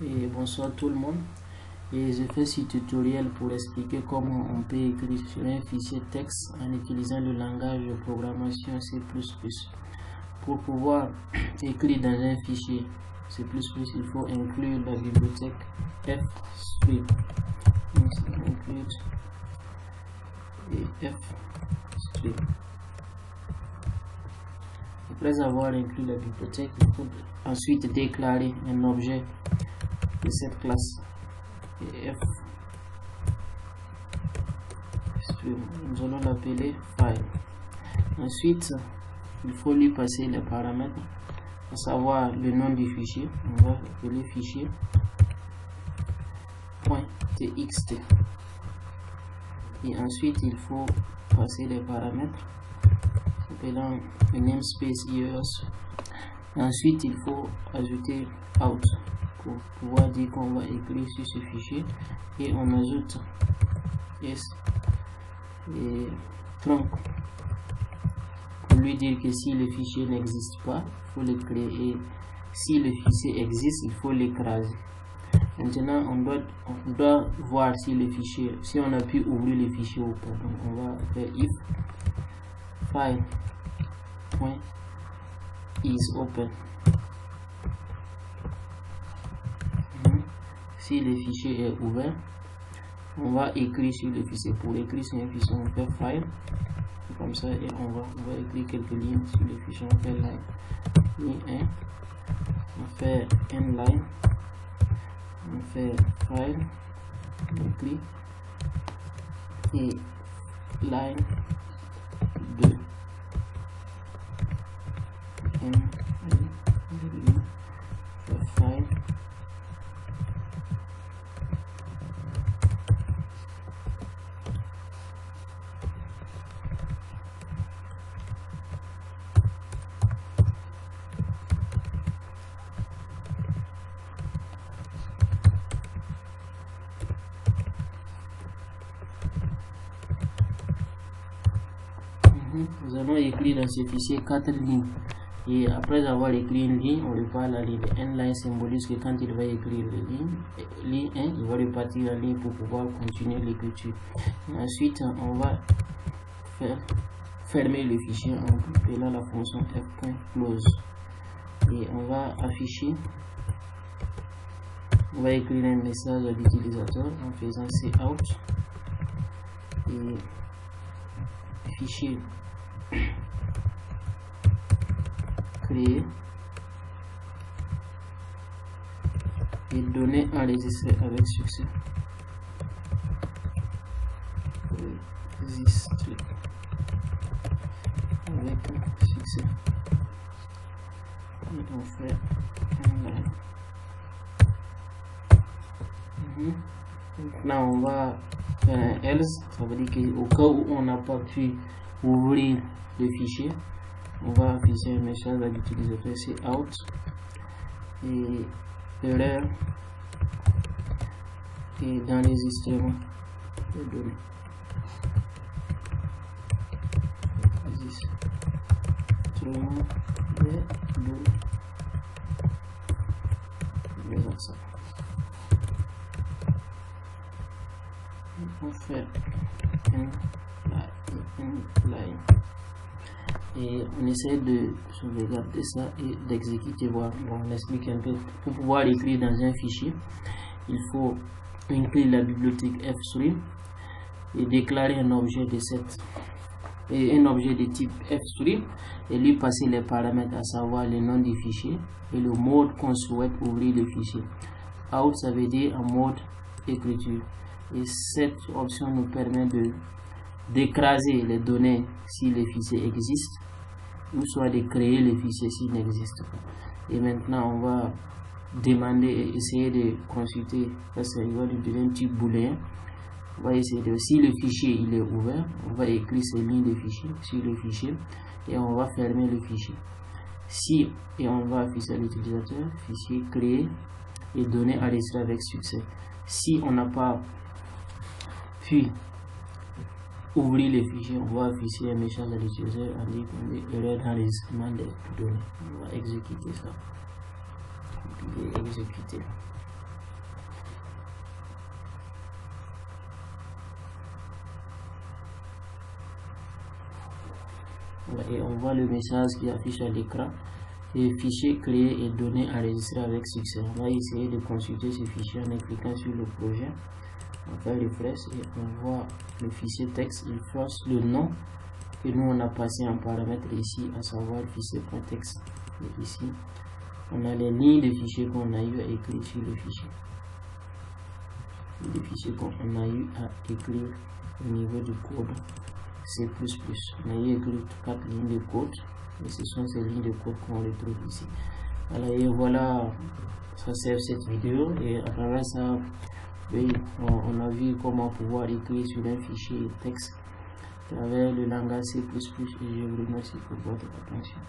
Et bonsoir tout le monde. Et je fais ce tutoriel pour expliquer comment on peut écrire sur un fichier texte en utilisant le langage de programmation C++. Pour pouvoir écrire dans un fichier C++, il faut inclure la bibliothèque F-String. F-String. Après avoir inclus la bibliothèque, il faut ensuite déclarer un objet de cette classe F-String. Nous allons l'appeler file. Ensuite, il faut lui passer les paramètres, à savoir le nom du fichier. On va appeler fichier .txt. Et ensuite, il faut passer les paramètres appelant le namespace IES. Ensuite, il faut ajouter out pour pouvoir dire qu'on va écrire sur ce fichier, et on ajoute s et trunk pour lui dire que si le fichier n'existe pas, il faut le créer, et si le fichier existe, il faut l'écraser. Maintenant, on doit voir si le fichier, si on a pu ouvrir le fichier ou pas. Donc, on va faire if file.isOpen. Si le fichier est ouvert, on va écrire sur le fichier. Pour écrire sur un fichier, on fait file comme ça, et on va écrire quelques lignes sur le fichier. On fait line 1, on fait n line, on fait file, on écrit, et line 2, n file, nous allons écrire dans ce fichier 4 lignes, et après avoir écrit une ligne, on repart la ligne. N line symbolise que quand il va écrire ligne 1, il va repartir la ligne pour pouvoir continuer l'écriture. Ensuite, on va fermer le fichier en appelant la fonction f.close, et on va afficher, on va écrire un message à l'utilisateur en faisant cout et fichier créé et données enregistrées avec succès. Enregistré avec succès. Et on fait un line. Maintenant, on va faire un else, ça veut dire qu'au cas où on n'a pas pu ouvrir le fichier, on va afficher un message à l'utilisateur cout et erreur et d'enregistrement de données. Enregistrement de données. Ça. On fait une line et on essaie de sauvegarder ça et d'exécuter. Voir. Bon, on explique un peu. Pour pouvoir écrire dans un fichier, il faut inclure la bibliothèque F-String et déclarer un objet de type F-String et lui passer les paramètres, à savoir le nom du fichier et le mode qu'on souhaite ouvrir le fichier. Out, ça veut dire en mode écriture, et cette option nous permet d'écraser les données si le fichier existe, ou soit de créer le fichier s'il n'existe pas. Et maintenant, on va demander et essayer de consulter, parce qu'il va nous donner un type booléen. On va essayer de, si le fichier il est ouvert, on va écrire ces lignes de fichier sur le fichier et on va fermer le fichier. Et on va afficher à l'utilisateur fichier créé et données enregistrées avec succès. Si on n'a pas pu ouvrir le fichier, on va afficher un message à l'utilisateur indiquant l'erreur d'enregistrement des données. On va exécuter ça. Et exécuter. Et on voit le message qui affiche à l'écran. Et fichier créé et données enregistrées avec succès. On va essayer de consulter ce fichier en cliquant sur le projet. On fait refresh et on voit le fichier texte. Il force le nom que nous on a passé en paramètre ici, à savoir fichier.texte. Et ici, on a les lignes de fichiers qu'on a eu à écrire sur le fichier. Les fichiers qu'on a eu à écrire au niveau du code C++. On a eu écrit 4 lignes de code. Et ce sont ces lignes de code qu'on retrouve ici. Alors, et voilà, ça sert cette vidéo. Et à travers ça, oui, on a vu comment pouvoir écrire sur un fichier texte à travers le langage C++. Et je vous remercie pour votre attention.